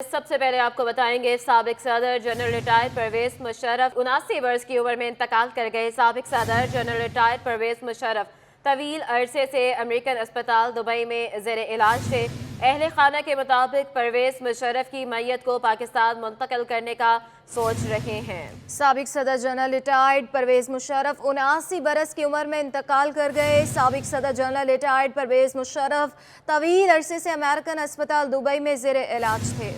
سب سے پہلے آپ کو بتائیں گے سابق صدر جنرل ریٹائر پرویز مشرف 79 برس کی عمر میں انتقال کر گئے۔ سابق صدر جنرل ریٹائر پرویز مشرف طویل عرصے سے امریکن اسپتال دبئی میں زیر علاج تھے۔ اہل خانہ کے مطابق پرویز مشرف کی میت کو پاکستان منتقل کرنے کا سوچ رہے ہیں۔ سابق صدر جنرل ریٹائرڈ پرویز مشرف 79 برس کی عمر میں انتقال کر گئے۔ سابق صدر جنرل ریٹائرڈ پرویز مشرف طویل عرصے سے امریکن اسپتال دبئی میں زیر علاج تھے۔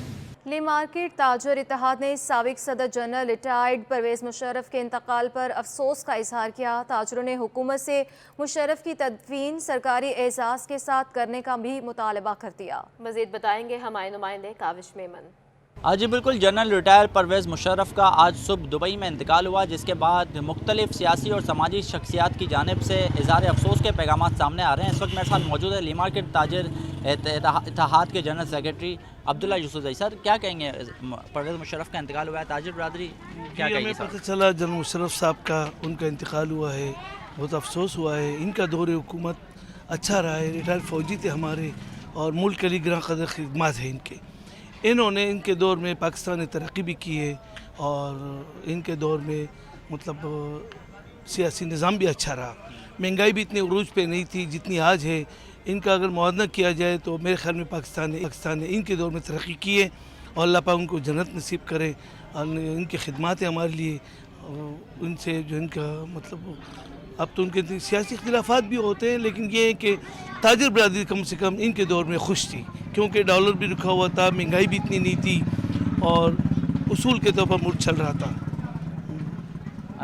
لی مارکیٹ تاجر اتحاد نے سابق صدر جنرل ریٹائرڈ پرویز مشرف کے انتقال پر افسوس کا اظہار کیا۔ تاجروں نے حکومت سے مشرف کی تدفین سرکاری اعزاز کے ساتھ کرنے کا بھی مطالبہ کر دیا۔ مزید بتائیں گے ہمارے نمائندے کاوش میمن۔ جی بالکل، جنرل ریٹائر پرویز مشرف کا آج صبح دبئی میں انتقال ہوا، جس کے بعد مختلف سیاسی اور سماجی شخصیات کی جانب سے اظہار افسوس کے پیغامات سامنے آ رہے ہیں۔ اس وقت میرے ساتھ موجود ہے لی مارکیٹ تاجر اتحاد کے جنرل سیکرٹری عبداللہ یوسفزئی۔ سر، کیا کہیں گے؟ پرویز مشرف کا انتقال ہوا ہے، تاجر برادری کیا کہیں گے؟ ہمیں پتہ چلا جنرل مشرف صاحب کا ان کا انتقال ہوا ہے، بہت افسوس ہوا ہے۔ ان کا دور حکومت اچھا رہا ہے، ریٹائر فوجی تھے ہمارے اور ملک کے لیے گراں قدر خدمات ہیں ان کے۔ انہوں نے ان کے دور میں پاکستان نے ترقی بھی کی ہے اور ان کے دور میں مطلب سیاسی نظام بھی اچھا رہا، مہنگائی بھی اتنے عروج پہ نہیں تھی جتنی آج ہے۔ ان کا اگر موازنہ کیا جائے تو میرے خیال میں پاکستان نے ان کے دور میں ترقی کی ہے اور اللہ پاک ان کو جنت نصیب کرے۔ اور ان کی خدمات ہیں ہمارے لیے، ان سے جو ان کا مطلب اب تو ان کے سیاسی اختلافات بھی ہوتے ہیں، لیکن یہ ہے کہ تاجر برادری کم سے کم ان کے دور میں خوش تھی، کیونکہ ڈالر بھی رکھا ہوا تھا، مہنگائی بھی اتنی نہیں تھی اور اصول کے طور پر ملک چل رہا تھا۔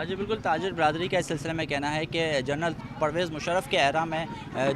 جی بالکل، تاجر برادری کا اس سلسلے میں کہنا ہے کہ جنرل پرویز مشرف کے ایرا میں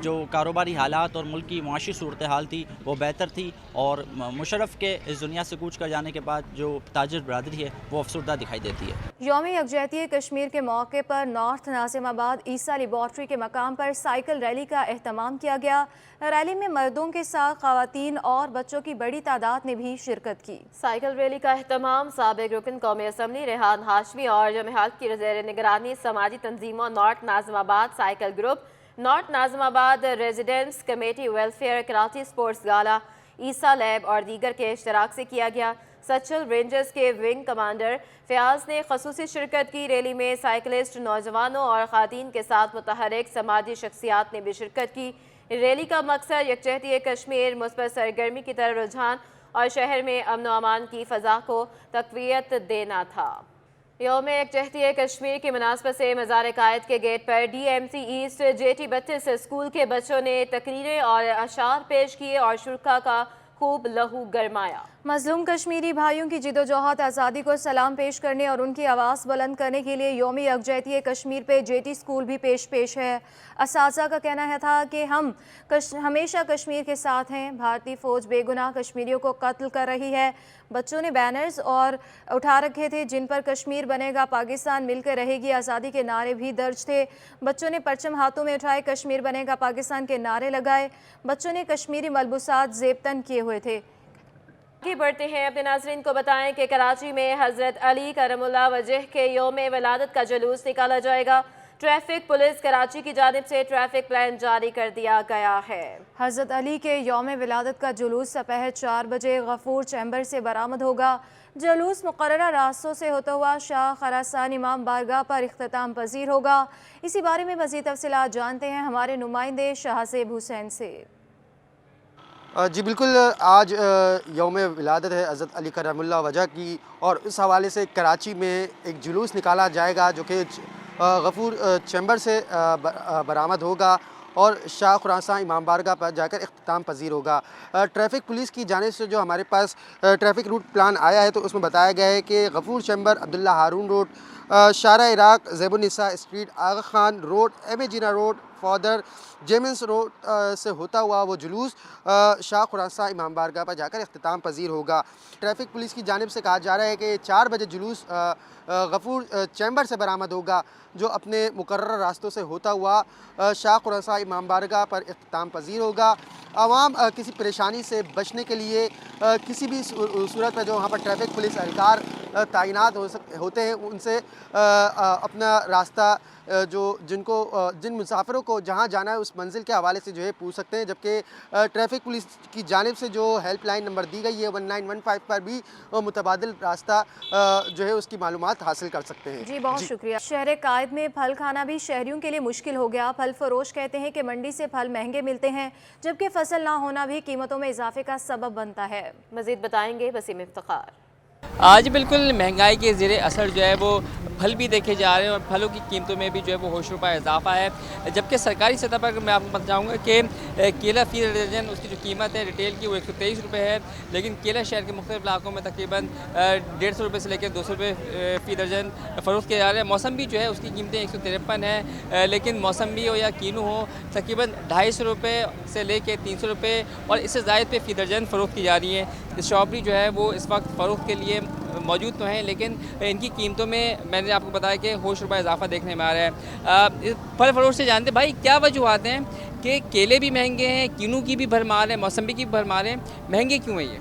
جو کاروباری حالات اور ملک کی معاشی صورتحال تھی وہ بہتر تھی، اور مشرف کے اس دنیا سے کوچ کر جانے کے بعد جو تاجر برادری ہے وہ افسردہ دکھائی دیتی ہے۔ یوم یکجہتی کشمیر کے موقع پر نارتھ ناظم آباد عیسیٰ لیبارٹری کے مقام پر سائیکل ریلی کا اہتمام کیا گیا۔ ریلی میں مردوں کے ساتھ خواتین اور بچوں کی بڑی تعداد نے بھی شرکت کی۔ سائیکل ریلی کا اہتمام سابق رکن قومی اسمبلی ریحان ہاشمی اور جمعیت کی زیر نگرانی سماجی تنظیموں نارتھ ناظم آباد سائیکل گروپ، نارتھ ناظم آباد residents committee welfare, Karachi sports گالا، عیسیٰ لیب اور دیگر کے اشتراک سے کیا گیا۔ سچل رینجرز کے ونگ کمانڈر فیاض نے خصوصی شرکت کی۔ ریلی میں سائیکلسٹ، نوجوانوں اور خواتین کے ساتھ متحرک سماجی شخصیات نے بھی شرکت کی۔ ریلی کا مقصد یکجہتی کشمیر مثبت سرگرمی کی طرف رجحان اور شہر میں امن و امان کی فضا کو تقویت دینا تھا۔ یوم یکجہتی کشمیر کی مناسبت سے مزار قائد کے گیٹ پر D M C east JT 32 school کے بچوں نے تقریریں اور اشعار پیش کیے اور شرکاء کا خوب لہو گرمایا۔ مظلوم کشمیری بھائیوں کی جدوجہد آزادی کو سلام پیش کرنے اور ان کی آواز بلند کرنے کے لیے یوم یکجہتی کشمیر پہ JT اسکول بھی پیش ہے۔ اساتذہ کا کہنا تھا کہ ہم ہمیشہ کشمیر کے ساتھ ہیں۔ بھارتی فوج بے گناہ کشمیریوں کو قتل کر رہی ہے۔ بچوں نے بینرز اور اٹھا رکھے تھے جن پر کشمیر بنے گا، پاکستان مل کر رہے گی، آزادی کے نعرے بھی درج تھے۔ بچوں نے پرچم ہاتھوں میں اٹھائے، کشمیر بنے گا پاکستان کے نعرے لگائے۔ بچوں نے کشمیری ملبوسات زیب تن کیے ہوئے تھے۔ آگے بڑھتے ہیں، اپنے ناظرین کو بتائیں کہ کراچی میں حضرت علی کرم اللہ وجہ کے یوم ولادت کا جلوس نکالا جائے گا۔ ٹریفک پولیس کراچی کی جانب سے ٹریفک پلان جاری کر دیا گیا ہے۔ حضرت علی کے یوم ولادت کا جلوس دوپہر 4 بجے غفور چیمبر سے برآمد ہوگا۔ جلوس مقررہ راستوں سے ہوتا ہوا شاہ خراسان امام بارگاہ پر اختتام پذیر ہوگا۔ اسی بارے میں مزید تفصیلات جانتے ہیں ہمارے نمائندے شہزیب حسین سے۔ جی بالکل، آج یوم ولادت ہے حضرت علی کرم اللہ وجہ کی، اور اس حوالے سے کراچی میں ایک جلوس نکالا جائے گا جو کہ غفور چیمبر سے برآمد ہوگا اور شاہ خراسان امام بارگاہ پر جا کر اختتام پذیر ہوگا۔ ٹریفک پولیس کی جانب سے جو ہمارے پاس ٹریفک روٹ پلان آیا ہے تو اس میں بتایا گیا ہے کہ غفور چیمبر، عبداللہ ہارون روڈ، شارع عراق، زیب النساء اسٹریٹ، آغا خان روڈ، ایم اے جینا روڈ، فادر جیمنس روڈ سے ہوتا ہوا وہ جلوس شاہ خراسان امام بارگاہ پر جا کر اختتام پذیر ہوگا۔ ٹریفک پولیس کی جانب سے کہا جا رہا ہے کہ 4 بجے جلوس غفور چیمبر سے برآمد ہوگا، جو اپنے مقررہ راستوں سے ہوتا ہوا شاہ خراسان امام بارگاہ پر اختتام پذیر ہوگا۔ عوام کسی پریشانی سے بچنے کے لیے کسی بھی صورت میں جو وہاں پر ٹریفک پولیس اہلکار तैनात होते हैं उनसे अपना रास्ता जिन मुसाफिरों को जहां जाना है उस मंजिल के हवाले से जो है पूछ सकते हैं, जबकि ट्रैफिक पुलिस की जानिब से जो हेल्पलाइन नंबर दी गई है 1915 पर भी मुतबादिल रास्ता जो है उसकी मालूमात हासिल कर सकते हैं। जी बहुत शुक्रिया। शहर कायद में फल खाना भी शहरियों के लिए मुश्किल हो गया। फल फरोश कहते हैं कि मंडी से फल महंगे मिलते हैं, जबकि फसल ना होना भी कीमतों में इजाफे का सबब बनता है। मजीद बताएंगे वसीम इफ्तिखार। आज बिल्कुल महंगाई के ज़ेरे असर जो है वो फल भी देखे जा रहे हैं और फलों की कीमतों में भी जो है वो होश रुपये इजाफा है। जबकि सरकारी सतह पर मैं आपको बताऊँगा कि केला फ़ी दर्जन उसकी जो कीमत है रिटेल की वो 123 रुपये है, लेकिन केला शहर के मुख्तलिफ इलाकों में तकरीबन 150 रुपये से लेकर 200 रुपये फ़ी दर्जन फ़रोख्त किए जा रहे हैं। मौसम भी जो है उसकी कीमतें 153 है, लेकिन मौसमी हो या कीनू हो तकरीबन 250 रुपये से लेकर 300 रुपये और इससे ज़ायद पे फ़ी दर्जन फ़रोख्त की जा रही है। स्ट्रॉबेरी जो है वो इस वक्त फ़रोख्त के लिए मौजूद तो हैं, लेकिन इनकी कीमतों में मैंने आपको बताया कि होश रुपये इजाफा देखने में आ रहा है। फल फरोश से जानते भाई क्या वजूहत हैं कि केले भी महंगे हैं, कीनू की भी भरमार है, मौसम्बी की भी भरमार है, महंगे क्यों है ये?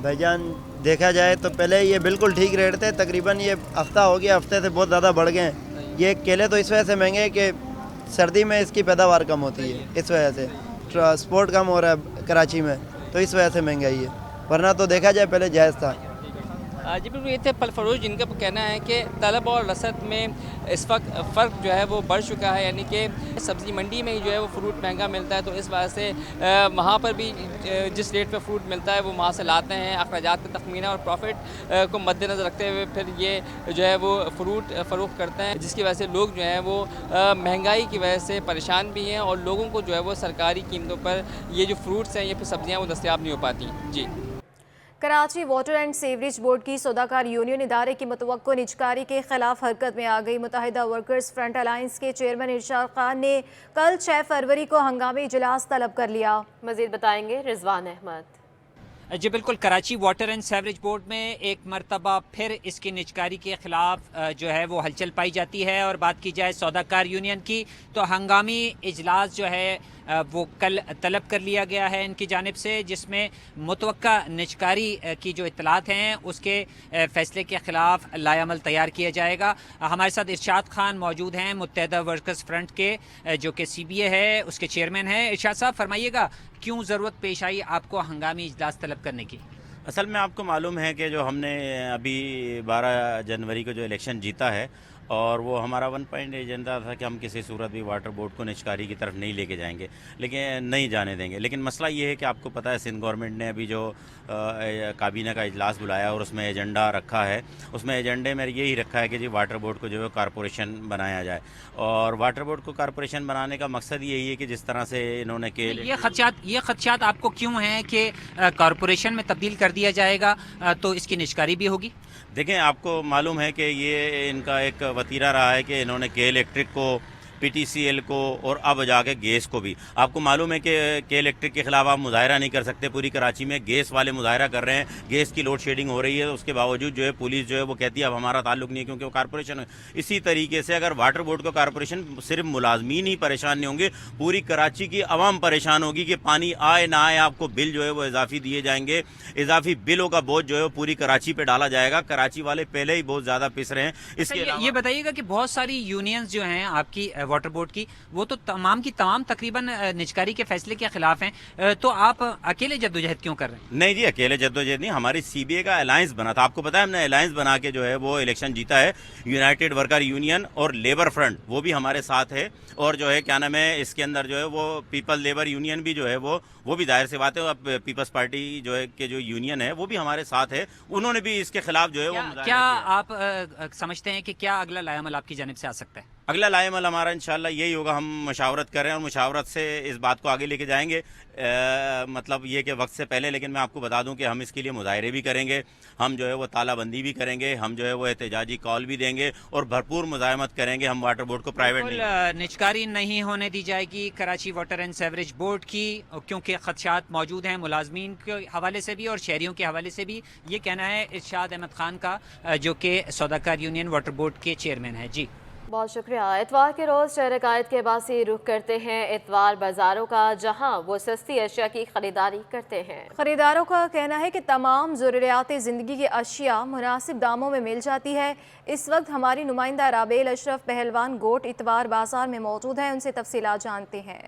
भाईजान देखा जाए तो पहले ये बिल्कुल ठीक रेट थे, तकरीबन ये हफ्ता हो गया, हफ्ते से बहुत ज़्यादा बढ़ गए हैं। ये केले तो इस वजह से महंगे हैं कि सर्दी में इसकी पैदावार कम होती है, इस वजह से ट्रांसपोर्ट कम हो रहा है कराची में, तो इस वजह से महंगाई है, वरना तो देखा जाए पहले जायज़ था। जी बिल्कुल, ये थे फल फरोश जिनका कहना है कि तलब और रसद में इस वक्त फ़र्क जो है वो बढ़ चुका है, यानी कि सब्ज़ी मंडी में ही जो है वो फ्रूट महंगा मिलता है, तो इस वजह से वहाँ पर भी जिस रेट पे फ्रूट मिलता है वो वहाँ से लाते हैं। अखराजात का तखमीना और प्रॉफिट को मद्देनज़र रखते हुए फिर ये जो है वो फ्रूट फ़रोख्त करते हैं, जिसकी वजह से लोग जो हैं वो महंगाई की वजह से परेशान भी हैं और लोगों को जो है वो सरकारी कीमतों पर ये जो फ्रूट्स हैं या फिर सब्ज़ियाँ वो दस्तयाब नहीं हो पाती। जी, Karachi water and sewerage board की सौदाकार यूनियन इदारे की मुतवक्को निजकारी के खिलाफ हरकत में आ गई। मुत्तहिदा वर्कर्स फ्रंट अलायंस के चेयरमैन इरशाद खान ने कल 6 फरवरी को हंगामी इजलास तलब कर लिया। मजीद बताएंगे रिजवान अहमद। जी बिल्कुल, Karachi water and sewerage board में एक मरतबा फिर इसकी निजकारी के ख़िलाफ़ जो है वो हलचल पाई जाती है। और बात की जाए सौदाकार यूनियन की तो हंगामी इजलास जो है वो कल तलब कर लिया गया है इनकी जानिब से, जिसमें मुतवक्का निजकारी की जो इत्तलात हैं उसके फ़ैसले के ख़िलाफ़ लाएअमल तैयार किया जाएगा। हमारे साथ इरशाद खान मौजूद हैं, मुत्तहिदा वर्कर्स फ्रंट के जो कि CBA है उसके चेयरमैन हैं। इरशाद साहब फरमाइएगा, क्यों ज़रूरत पेश आई आपको हंगामी इजलास तलब करने की? असल में आपको मालूम है कि जो हमने अभी 12 जनवरी को जो इलेक्शन जीता है और वो हमारा 1 पॉइंट एजेंडा था कि हम किसी सूरत भी वाटर बोर्ड को निजकारी की तरफ नहीं लेके जाएंगे, लेकिन नहीं जाने देंगे। लेकिन मसला ये है कि आपको पता है सिंध गवर्नमेंट ने अभी जो काबीना का इजलास बुलाया और उसमें एजेंडा रखा है, उसमें एजेंडे में यही रखा है कि जी वाटर बोर्ड को जो है कॉरपोरेशन बनाया जाए। और वाटर बोर्ड को कॉरपोरेशन बनाने का मकसद यही है कि जिस तरह से इन्होंने ये खदशात आपको क्यों हैं कि कॉरपोरेशन में तब्दील कर दिया जाएगा तो इसकी निजकारी भी होगी? देखें, आपको मालूम है कि ये इनका एक वतीरा रहा है कि इन्होंने के इलेक्ट्रिक को, PTCL को और अब जाके गैस को भी, आपको मालूम है कि के इलेक्ट्रिक के ख़िलाफ़ आप मुजाहरा नहीं कर सकते। पूरी कराची में गैस वाले मुजाहरा कर रहे हैं, गैस की लोड शेडिंग हो रही है, उसके बावजूद जो है पुलिस जो है वो कहती है अब हमारा ताल्लुक नहीं है क्योंकि वो कॉरपोरेशन है। इसी तरीके से अगर वाटर बोर्ड का कॉरपोरेशन सिर्फ मुलाजमीन ही परेशान नहीं होंगे, पूरी कराची की आवाम परेशान होगी कि पानी आए ना आए, आपको बिल जो है वो इजाफी दिए जाएंगे, इजाफी बिलों का बोझ जो है वो पूरी कराची पे डाला जाएगा। कराची वाले पहले ही बहुत ज़्यादा पिस रहे हैं। इसके ये बताइएगा कि बहुत सारी यूनियंस जो हैं आपकी वाटर बोर्ड की, वो तो तमाम की तमाम तकरीबन निजकारी के फैसले के खिलाफ हैं, तो आप अकेले जद्दोजहद क्यों कर रहे हैं? नहीं जी, अकेले जद्दोजहद नहीं, हमारी CBA का अलायंस बना था। आपको पता है हमने अलायंस बना के जो है वो इलेक्शन जीता है। यूनाइटेड वर्कर यूनियन और लेबर फ्रंट वो भी हमारे साथ है, और जो है क्या नाम है इसके अंदर जो है वो पीपल लेबर यूनियन भी जो है वो भी जाहिर सी बात है, अब पीपल्स पार्टी जो है के जो यूनियन है वो भी हमारे साथ है, उन्होंने भी इसके खिलाफ जो है वो क्या आप समझते हैं कि क्या अगला लाएअमल आपकी जानिब से आ सकता है? अगला लाएअमल हमारा इंशाल्लाह यही होगा, हम मशावरत कर रहे हैं और मशावरत से इस बात को आगे लेके जाएंगे। मतलब ये कि वक्त से पहले, लेकिन मैं आपको बता दूं कि हम इसके लिए मुजाहरे भी करेंगे, हम जो है वो तालाबंदी भी करेंगे, हम जो है वो एहतजाजी कॉल भी देंगे और भरपूर मुज़ाहमत करेंगे। हम वाटर बोर्ड को प्राइवेट निजकारी नहीं होने दी जाएगी Karachi water and sewerage board की, क्योंकि खदशात मौजूद हैं मुलाजमीन के हवाले से भी और शहरियों के हवाले से भी। ये कहना है इरशाद अहमद खान का, जो कि सौदाकार यूनियन वाटर बोर्ड के चेयरमैन है। जी बहुत शुक्रिया। इतवार के रोज़ शहर कायद के बासी रुख करते हैं इतवार बाज़ारों का, जहां वो सस्ती अशिया की ख़रीदारी करते हैं। ख़रीदारों का कहना है कि तमाम ज़रूरियात ज़िंदगी की अशिया मुनासिब दामों में मिल जाती है। इस वक्त हमारी नुमाइंदा राबेल अशरफ पहलवान गोट इतवार बाज़ार में मौजूद हैं, उनसे तफसीलात जानते हैं।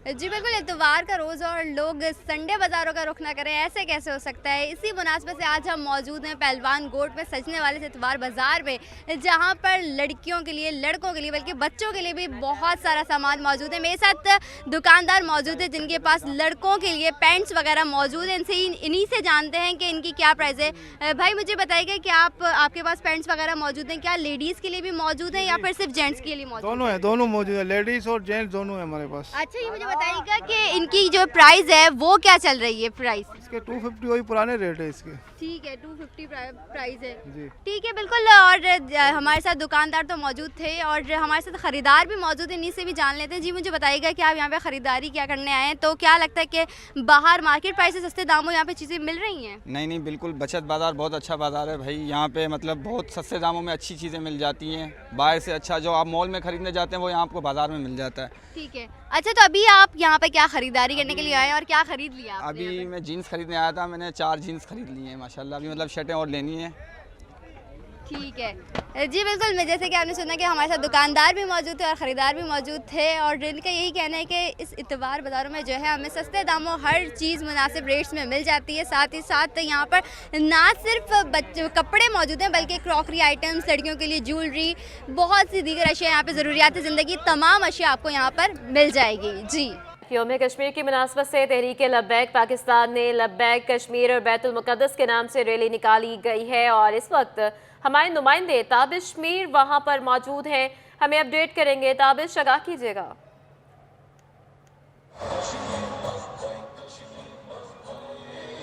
जी बिल्कुल, इतवार का रोज़ और लोग संडे बाज़ारों का रुख ना करें, ऐसे कैसे हो सकता है। इसी मुनासबत से आज हम मौजूद हैं पहलवान गोट में सजने वाले से इतवार बाज़ार में, जहां पर लड़कियों के लिए, लड़कों के लिए, बल्कि बच्चों के लिए भी बहुत सारा सामान मौजूद है। मेरे साथ दुकानदार मौजूद है जिनके पास लड़कों के लिए पैंट्स वगैरह मौजूद हैं। इनसे इन्हीं से जानते हैं कि इनकी क्या प्राइस है। भाई मुझे बताइएगा कि आपके पास पैंट्स वगैरह मौजूद हैं, क्या लेडीज़ के लिए भी मौजूद है या फिर सिर्फ जेंट्स के लिए मौजूद? दोनों है, दोनों मौजूद है, लेडीज़ और जेंट्स दोनों है हमारे पास। अच्छा, ये मुझे बताइएगा कि इनकी जो प्राइस है वो क्या चल रही है? प्राइस इसके 250 वही पुराने रेट है इसके। ठीक है, 250 प्राइस है जी। ठीक है, बिल्कुल। और हमारे साथ दुकानदार तो मौजूद थे और हमारे साथ ख़रीदार भी मौजूद है, इन्हीं से भी जान लेते हैं। जी मुझे बताइएगा कि आप यहाँ पे ख़रीदारी क्या करने आए हैं, तो क्या लगता है कि बाहर मार्केट प्राइस से सस्ते दामों यहाँ पे चीज़ें मिल रही हैं? नहीं, बिल्कुल बचत बाज़ार बहुत अच्छा बाज़ार है भाई। यहाँ पे मतलब बहुत सस्ते दामों में अच्छी चीज़ें मिल जाती हैं। बाहर से अच्छा जो आप मॉल में ख़रीदने जाते हैं वो यहाँ आपको बाज़ार में मिल जाता है। ठीक है। अच्छा, तो अभी आप यहाँ पे क्या ख़रीदारी करने के लिए आए हैं और क्या ख़रीद लिया आपने? अभी मैं जीन्स खरीदने आया था, मैंने 4 जीन्स खरीद ली हैं माशाल्लाह। अभी मतलब शर्टें और लेनी है। ठीक है जी बिल्कुल। मैं जैसे कि आपने सुना कि हमारे साथ दुकानदार भी मौजूद थे और ख़रीदार भी मौजूद थे, और इनका यही कहना है कि इस इतवार बाज़ारों में जो है हमें सस्ते दामों हर चीज़ मुनासिब रेट्स में मिल जाती है। साथ ही साथ यहाँ पर ना सिर्फ कपड़े मौजूद हैं बल्कि क्रॉकरी आइटम्स, लड़कियों के लिए ज्वेलरी, बहुत सी दीगर अशिया, यहाँ पर ज़रूरियात ज़िंदगी तमाम अशिया आपको यहाँ पर मिल जाएगी। जी, यौम कश्मीर की मुनासबत से तहरीक लब्बैक पाकिस्तान ने लब्बैक कश्मीर और बैतुल मुक़द्दस के नाम से रैली निकाली गई है, और इस वक्त हमारे नुमाइंदे ताबिश मीर वहां पर मौजूद हैं, हमें अपडेट करेंगे। ताबिश, आगाह कीजिएगा।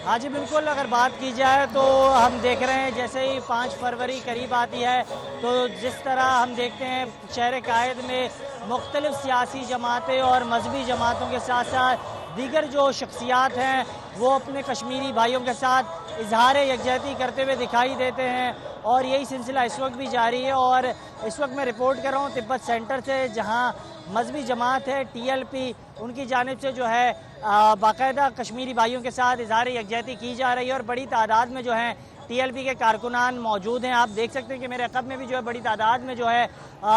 हाँ जी बिल्कुल, अगर बात की जाए तो हम देख रहे हैं जैसे ही 5 फरवरी करीब आती है तो जिस तरह हम देखते हैं शहर कायद में मुख्तलिफ सियासी जमातें और मजहबी जमातों के साथ साथ दीगर जो शख्सियात हैं वो अपने कश्मीरी भाइयों के साथ इजहार यकजहती करते हुए दिखाई देते हैं, और यही सिलसिला इस वक्त भी जारी है। और इस वक्त मैं रिपोर्ट कर रहा हूँ तिब्बत सेंटर से, जहाँ मजहबी जमात है TLP, उनकी जानिब से जो है बाकायदा कश्मीरी भाइयों के साथ इजहार यकजहती की जा रही है, और बड़ी तादाद में जो है TLP के कारकुनान मौजूद हैं। आप देख सकते हैं कि मेरे अक़ब में भी जो है बड़ी तादाद में जो है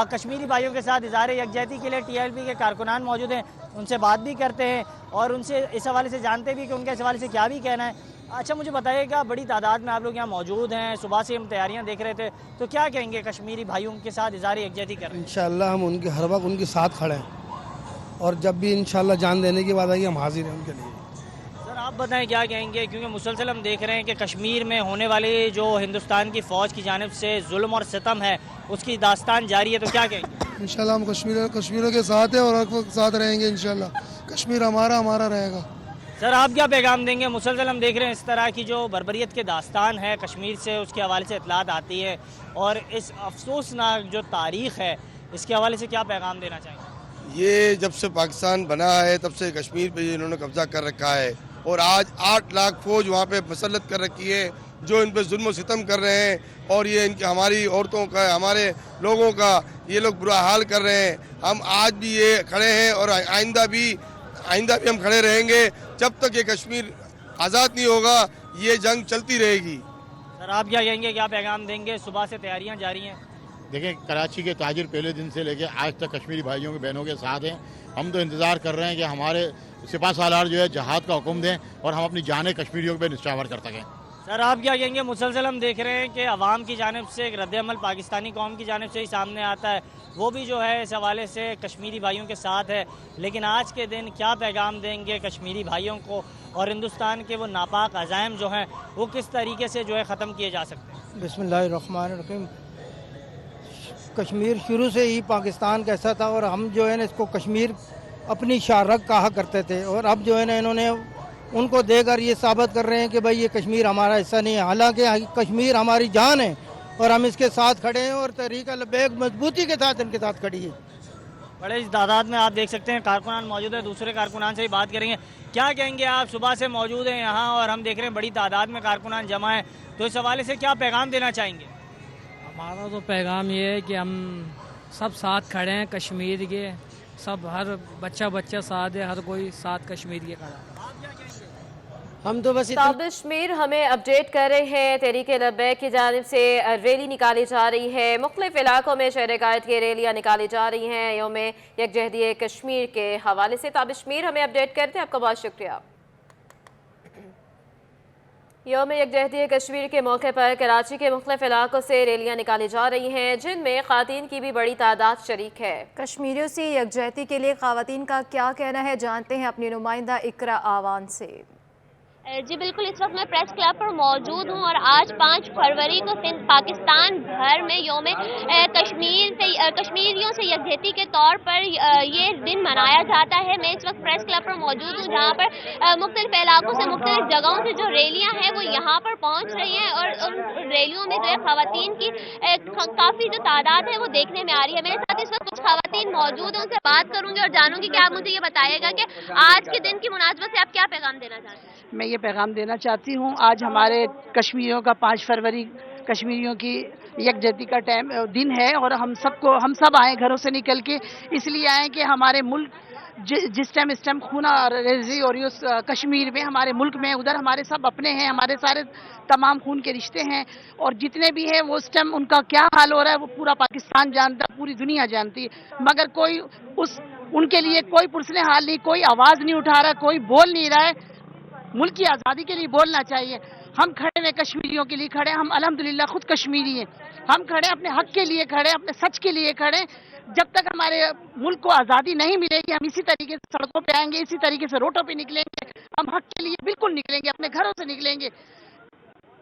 कश्मीरी भाइयों के साथ इजहार यकजहती के लिए TLP के कारकुनान मौजूद हैं। उनसे बात भी करते हैं और उनसे इस हवाले से जानते भी कि उनके इस हवाले से क्या भी कहना है। अच्छा, मुझे बताइएगा, बड़ी तादाद में आप लोग यहाँ मौजूद हैं, सुबह से हम तैयारियाँ देख रहे थे, तो क्या कहेंगे कश्मीरी भाइयों के साथ इजहार यकजहती कर रहे हैं? इंशाअल्लाह हम उनके हर वक्त उनके साथ खड़े हैं, और जब भी इंशाअल्लाह जान देने की बात आएगी हम हाजिर हैं उनके लिए। सर आप बताएं क्या कहेंगे, क्योंकि मुसलसल हम देख रहे हैं कि कश्मीर में होने वाली जो हिंदुस्तान की फ़ौज की जानिब से जुल्म और सितम है उसकी दास्तान जारी है, तो क्या कहेंगे? इंशाअल्लाह हम कश्मीरों के साथ हैं और हर वक्त साथ रहेंगे। इंशाअल्लाह कश्मीर हमारा रहेगा। सर आप क्या पैगाम देंगे? मुसलसल हम देख रहे हैं इस तरह की जो बर्बरियत के दास्तान है कश्मीर से, उसके हवाले से इतलात आती है, और इस अफसोसनाक जो तारीख़ है इसके हवाले से क्या पैगाम देना चाहेंगे? ये जब से पाकिस्तान बना है तब से कश्मीर पे इन्होंने कब्जा कर रखा है, और आज 8 लाख फौज वहाँ पे मुसल्लत कर रखी है जो इन पे जुल्म सितम कर रहे हैं, और ये इनके हमारी औरतों का, हमारे लोगों का ये लोग बुरा हाल कर रहे हैं। हम आज भी ये खड़े हैं और आइंदा भी हम खड़े रहेंगे जब तक ये कश्मीर आज़ाद नहीं होगा। ये जंग चलती रहेगी। सर आप क्या कहेंगे, क्या पैगाम देंगे? सुबह से तैयारियां जारी हैं। देखें, कराची के ताजिर पहले दिन से लेकर आज तक कश्मीरी भाइयों के बहनों के साथ हैं। हम तो इंतज़ार कर रहे हैं कि हमारे सिपा सालार जो है जहाद का हुक्म दें और हम अपनी जानें कश्मीरियों पर निश्चावर कर सकें। सर आप क्या कहेंगे? मुसलसल हम देख रहे हैं कि अवाम की जानिब से एक रद्द-ए-अमल पाकिस्तानी कौम की जानिब से ही सामने आता है, वो भी जो है इस हवाले से कश्मीरी भाइयों के साथ है, लेकिन आज के दिन क्या पैगाम देंगे कश्मीरी भाइयों को, और हिंदुस्तान के वो नापाक अज़ाइम जो हैं वो किस तरीके से जो है ख़त्म किए जा सकते हैं? बिस्मिल्लाहिर्रहमानिर्रहीम। कश्मीर शुरू से ही पाकिस्तान का हिस्सा था, और हम जो है ना इसको कश्मीर अपनी शारक कहा करते थे, और अब जो है ना इन्होंने उनको देकर ये साबित कर रहे हैं कि भाई ये कश्मीर हमारा हिस्सा नहीं है। हालांकि कश्मीर हमारी जान है और हम इसके साथ खड़े हैं, और तहरीक लब्बैक मजबूती के साथ इनके साथ खड़ी है। बड़े इस तादाद में आप देख सकते हैं कारकुनान मौजूद है। दूसरे कारकुनान से ही बात करेंगे। क्या कहेंगे आप? सुबह से मौजूद हैं यहाँ और हम देख रहे हैं बड़ी तादाद में कारकुनान जमा है, तो इस हवाले से क्या पैगाम देना चाहेंगे? हमारा तो पैगाम ये है कि हम सब साथ खड़े हैं कश्मीर के, सब हर बच्चा साथ है, हर कोई साथ कश्मीर के खड़ा है। हम तो बस ताबिश मीर हमें अपडेट कर रहे हैं, तहरीक लब्बैक की जानिब से रैली निकाली जा रही है, मुख्तलिफ इलाकों में शहर कायद की रैलियाँ निकाली जा रही हैं यौम यकजहती कश्मीर के हवाले से। ताबिश मीर हमें अपडेट करते हैं, आपका बहुत शुक्रिया। यौम यकजहती कश्मीर के मौके पर कराची के मुख्तलिफ इलाकों से रैलियाँ निकाली जा रही हैं, जिनमें ख़वातीन की भी बड़ी तादाद शरीक है। कश्मीरियों से यकजहती के लिए ख़वातीन का क्या कहना है, जानते हैं अपनी नुमाइंदा इकरा आवान से। जी बिल्कुल, इस वक्त मैं प्रेस क्लब पर मौजूद हूँ और आज 5 फरवरी को पाकिस्तान भर में यौम कश्मीरियों से यकजहती के तौर पर ये दिन मनाया जाता है। मैं इस वक्त प्रेस क्लब पर मौजूद हूँ, जहाँ पर मुख्तलिफ इलाकों से, मुख्तलिफ जगहों से जो रैलियाँ हैं वो यहाँ पर पहुँच रही हैं और उन रैलियों में जो है ख़वातीन की काफ़ी जो तादाद है वो देखने में आ रही है। मेरे साथ इस वक्त कुछ ख़वातीन मौजूद हैं, उनसे बात करूँगी और जानूँगी कि आप मुझे ये बताइएगा कि आज के दिन की मुनासबत से आप क्या पैगाम देना चाहते हैं। मैं ये पैगाम देना चाहती हूँ, आज हमारे कश्मीरियों का 5 फरवरी कश्मीरियों की यकजहती का दिन है और हम सब आए घरों से निकल के, इसलिए आए कि हमारे मुल्क जिस टाइम इस टाइम खून रेजी हो रही है उस कश्मीर में, हमारे मुल्क में, उधर हमारे सब अपने हैं, हमारे सारे तमाम खून के रिश्ते हैं और जितने भी हैं वो उस टाइम उनका क्या हाल हो रहा है वो पूरा पाकिस्तान जानता है, पूरी दुनिया जानती है, मगर कोई उनके लिए कोई पुरसने हाल नहीं, कोई आवाज़ नहीं उठा रहा, कोई बोल नहीं रहा है। मुल्क की आज़ादी के लिए बोलना चाहिए। हम खड़े हैं, कश्मीरियों के लिए खड़े हैं, हम अल्हम्दुलिल्लाह खुद कश्मीरी हैं, हम खड़े अपने हक के लिए खड़े, अपने सच के लिए खड़े। जब तक हमारे मुल्क को आज़ादी नहीं मिलेगी हम इसी तरीके से सड़कों पे आएंगे, इसी तरीके से रोडों पे निकलेंगे, हम हक के लिए बिल्कुल निकलेंगे, अपने घरों से निकलेंगे,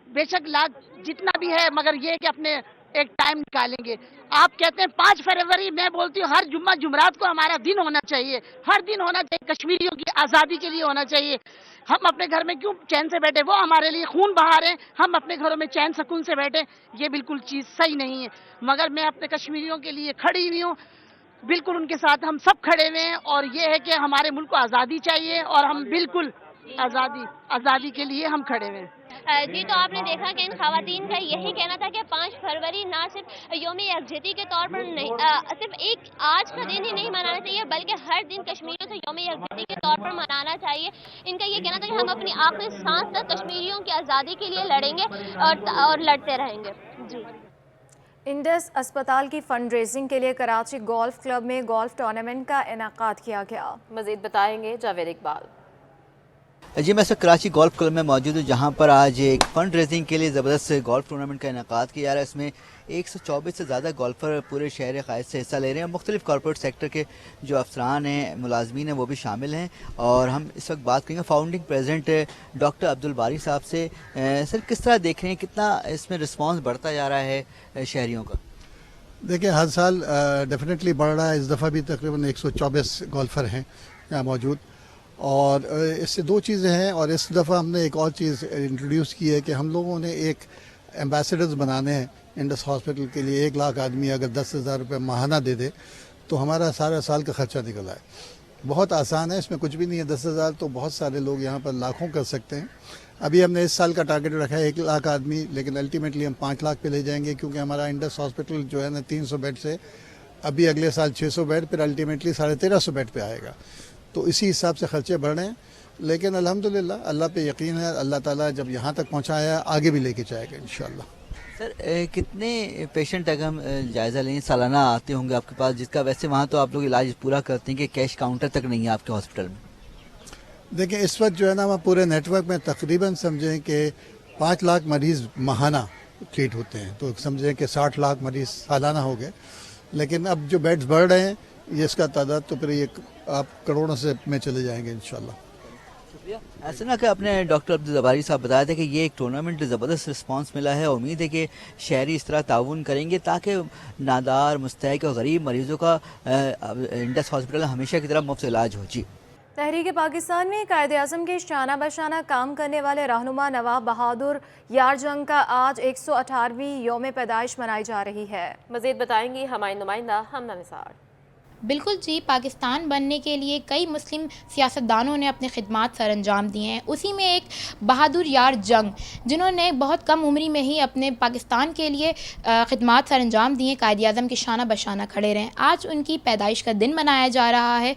बेशक लाख जितना भी है, मगर ये कि अपने एक टाइम निकालेंगे। आप कहते हैं 5 फरवरी, मैं बोलती हूँ हर जुम्मा जुमरात को हमारा दिन होना चाहिए, हर दिन होना चाहिए, कश्मीरियों की आज़ादी के लिए होना चाहिए। हम अपने घर में क्यों चैन से बैठे, वो हमारे लिए खून बहा रहे हैं, हम अपने घरों में चैन सुकून से बैठे, ये बिल्कुल चीज़ सही नहीं है। मगर मैं अपने कश्मीरियों के लिए खड़ी हुई हूँ, बिल्कुल उनके साथ हम सब खड़े हुए हैं और ये है कि हमारे मुल्क को आज़ादी चाहिए और हम बिल्कुल आज़ादी के लिए हम खड़े हुए हैं। जी, तो आपने देखा कि इन ख़वातीन का यही कहना था कि 5 फरवरी ना सिर्फ यौम यकजहती के तौर पर नहीं, सिर्फ एक आज का दिन ही नहीं मनाना चाहिए बल्कि हर दिन कश्मीरियों से यौम यकजहती के तौर पर मनाना चाहिए। इनका ये कहना था कि हम अपनी आखिरी सांस तक कश्मीरियों की आज़ादी के लिए लड़ेंगे और लड़ते रहेंगे। जी, इंडस अस्पताल की फंड रेजिंग के लिए कराची गोल्फ क्लब में गोल्फ टूर्नामेंट का इनेकाद किया गया। मज़ीद बताएंगे जावेद इकबाल। जी, मैं कराची गोल्फ क्लब में मौजूद हूँ, जहाँ पर आज एक फ़ंड रेजिंग के लिए ज़बरदस्त गोल्फ टूर्नामेंट का इनेकाद किया जा रहा है। इसमें 124 से ज़्यादा गोल्फर पूरे शहर क़ायद से हिस्सा ले रहे हैं। मुख्तलिफ कॉर्पोरेट सेक्टर के जो अफसरान हैं, मुलाजमीन हैं, वो भी शामिल हैं और हम इस वक्त बात करेंगे फाउंडिंग प्रेसिडेंट डॉक्टर अब्दुल बारी साहब से। सर, किस तरह देख रहे हैं, कितना इसमें रिस्पॉन्स बढ़ता जा रहा है शहरियों का? देखिए, हर साल डेफिनेटली बढ़ रहा है। इस दफ़ा भी तकरीबन 124 गोल्फर हैं यहाँ मौजूद और इससे 2 चीज़ें हैं और इस दफ़ा हमने एक और चीज़ इंट्रोड्यूस की है कि हम लोगों ने एक एम्बेसडर्स बनाने हैं इंडस हॉस्पिटल के लिए। 1 लाख आदमी अगर 10,000 रुपये माहाना दे दे तो हमारा सारा साल का ख़र्चा निकल आए। बहुत आसान है, इसमें कुछ भी नहीं है। 10,000 तो बहुत सारे लोग यहाँ पर लाखों कर सकते हैं। अभी हमने इस साल का टारगेट रखा है 1 लाख आदमी, लेकिन अल्टीमेटली हम 5 लाख पे ले जाएंगे क्योंकि हमारा इंडस हॉस्पिटल जो है ना 300 बेड से अभी अगले साल 600 बेड, फिर अल्टीमेटली 1350 बेड पे आएगा। तो इसी हिसाब से ख़र्चे बढ़ रहे हैं, लेकिन अल्हम्दुलिल्लाह अल्लाह पे यकीन है, अल्लाह ताला जब यहाँ तक पहुँचाया आगे भी लेके जाएगा इंशाअल्लाह। सर, कितने पेशेंट अगर हम जायज़ा लें सालाना आते होंगे आपके पास, जिसका वैसे वहाँ तो आप लोग इलाज पूरा करते हैं कि कैश काउंटर तक नहीं है आपके हॉस्पिटल में? देखिए, इस वक्त जो है ना वहाँ पूरे नेटवर्क में तकरीबन समझें कि 5 लाख मरीज़ माहाना ट्रीट होते हैं, तो समझें कि 60 लाख मरीज़ सालाना हो गए। लेकिन अब जो बेड्स बढ़ रहे हैं ये इसका तादाद तो फिर ये आप करोड़ों से में चले जाएंगे इंशाल्लाह। ऐसा ना कि अपने डॉक्टर अब्दुल बारी साहब बताया था कि ये एक टूर्नामेंट ज़बरदस्त रिस्पांस मिला है। उम्मीद है कि शहरी इस तरह ताउन करेंगे ताकि नादार, मुस्तहक और गरीब मरीज़ों का इंडस हॉस्पिटल हमेशा की तरह मुफ्त इलाज हो। जी, तहरीक पाकिस्तान में कायदे आज़म के शाना बशाना काम करने वाले रहनुमा नवाब बहादुर यार जंग का आज 118वीं यौम पैदाइश मनाई जा रही है। मज़ीद बताएंगी हमारी नुमाइंदा हमना निसार। بالکل جی، پاکستان بننے کے لیے کئی مسلم سیاستدانوں نے اپنے خدمات سر انجام دیے ہیں. اسی میں ایک بہادر یار جنگ، جنہوں نے بہت کم عمری میں ہی اپنے پاکستان کے لیے خدمات سر انجام دیے، قائد اعظم کے شانہ بشانہ کھڑے رہے. آج ان کی پیدائش کا دن منایا جا رہا ہے.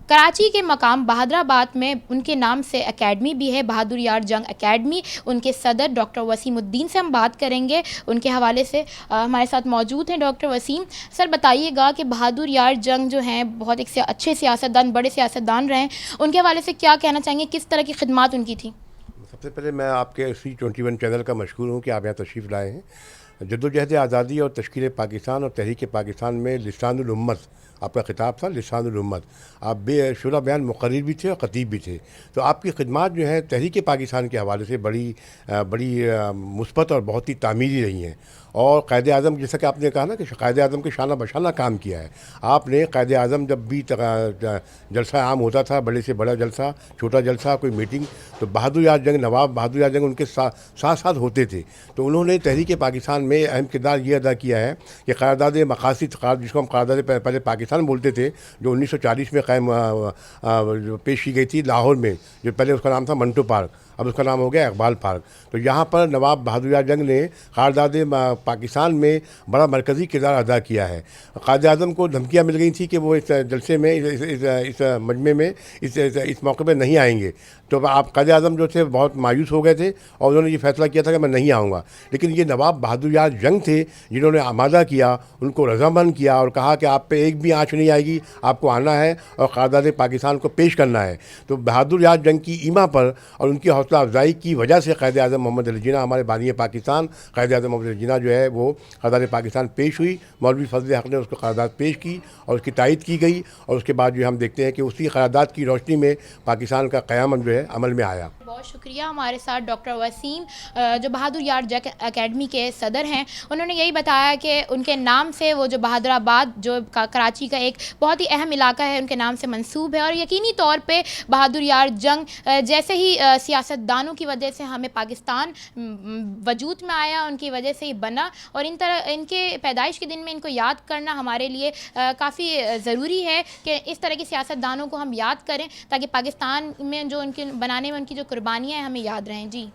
کراچی کے مقام بہادرآباد میں ان کے نام سے اکیڈمی بھی ہے، بہادر یار جنگ اکیڈمی. ان کے صدر ڈاکٹر وسیم الدین سے ہم بات کریں گے ان کے حوالے سے. ہمارے ساتھ موجود ہیں ڈاکٹر وسیم. سر بتائیے گا کہ بہادر یار جنگ جو ہیں بہت ایک اچھے سیاستدان، بڑے سیاستدان رہے ہیں، ان کے حوالے سے کیا کہنا چاہیں گے، کس طرح کی خدمات ان کی تھیں؟ سب سے پہلے میں آپ کے C21 چینل کا مشکور ہوں کہ آپ یہاں تشریف لائے ہیں. جدوجہد آزادی اور تشکیل پاکستان اور تحریک پاکستان میں لسان الامت آپ کا خطاب تھا، لسان الامت. آپ بے شعلہ بیان مقرر بھی تھے اور خطیب بھی تھے. تو آپ کی خدمات جو ہیں تحریک پاکستان کے حوالے سے بڑی مثبت اور بہت ہی تعمیری رہی ہیں. اور قائد اعظم، جیسا کہ آپ نے کہا نا کہ قائد اعظم کے شانہ بشانہ کام کیا ہے. آپ نے قائد اعظم جب بھی جلسہ عام ہوتا تھا، بڑے سے بڑا جلسہ، چھوٹا جلسہ، کوئی میٹنگ، تو بہادر یار جنگ، نواب بہادر یار جنگ ان کے ساتھ ہوتے تھے. تو انہوں نے تحریک پاکستان میں اہم کردار یہ ادا کیا ہے کہ قرارداد مقاصد، جس کو ہم قرارداد پہلے پاکستان بولتے تھے، جو 1940 میں قائم پیش کی گئی تھی لاہور میں، جو پہلے اس کا نام تھا منٹو پارک، اب اس کا نام ہو گیا اقبال پارک. تو یہاں پر نواب بہادر یار جنگ نے قرارداد پاکستان میں بڑا مرکزی کردار ادا کیا ہے. قائد اعظم کو دھمکیاں مل گئی تھیں کہ وہ اس جلسے میں، اس مجمع میں، اس موقع پہ نہیں آئیں گے. تو آپ قائد اعظم جو تھے بہت مایوس ہو گئے تھے اور انہوں نے یہ فیصلہ کیا تھا کہ میں نہیں آؤں گا. لیکن یہ نواب بہادر یار جنگ تھے جنہوں نے آمادہ کیا، ان کو رضامند کیا اور کہا کہ آپ پہ ایک بھی آنچ نہیں آئے گی، آپ کو آنا ہے اور قرارداد پاکستان کو پیش کرنا ہے. تو بہادر یار جنگ کی ایما پر اور ان کی حوصلہ افزائی کی وجہ سے قائد اعظم محمد علی جناح، ہمارے بانی پاکستان قائد اعظم محمد علی جناح جو ہے وہ قرارداد پاکستان پیش ہوئی. مولوی فضل حق نے اس کو قرارداد پیش کی اور اس کی تائید کی گئی. اور اس کے بعد جو ہم دیکھتے ہیں کہ اسی قرارداد کی روشنی میں پاکستان کا قیام جو ہے عمل میں آیا. بہت شکریہ. ہمارے ساتھ ڈاکٹر وسیم جو بہادر یار جنگ اکیڈمی کے صدر ہیں، انہوں نے یہی بتایا کہ ان کے نام سے وہ جو بہادر آباد جو کراچی کا ایک بہت ہی اہم علاقہ ہے، ان کے نام سے منسوب ہے. اور یقینی طور پہ بہادر یار جنگ جیسے ہی سیاستدانوں کی وجہ سے ہمیں پاکستان وجود میں آیا، ان کی وجہ سے ہی بنا. اور ان کے پیدائش کے دن میں ان کو یاد کرنا ہمارے لیے کافی ضروری ہے کہ اس طرح کی سیاستدانوں کو ہم یاد کریں تاکہ پاکستان میں جو ان کے بنانے میں ان کی جو قربانیاں ہیں ہمیں یاد رہیں. جی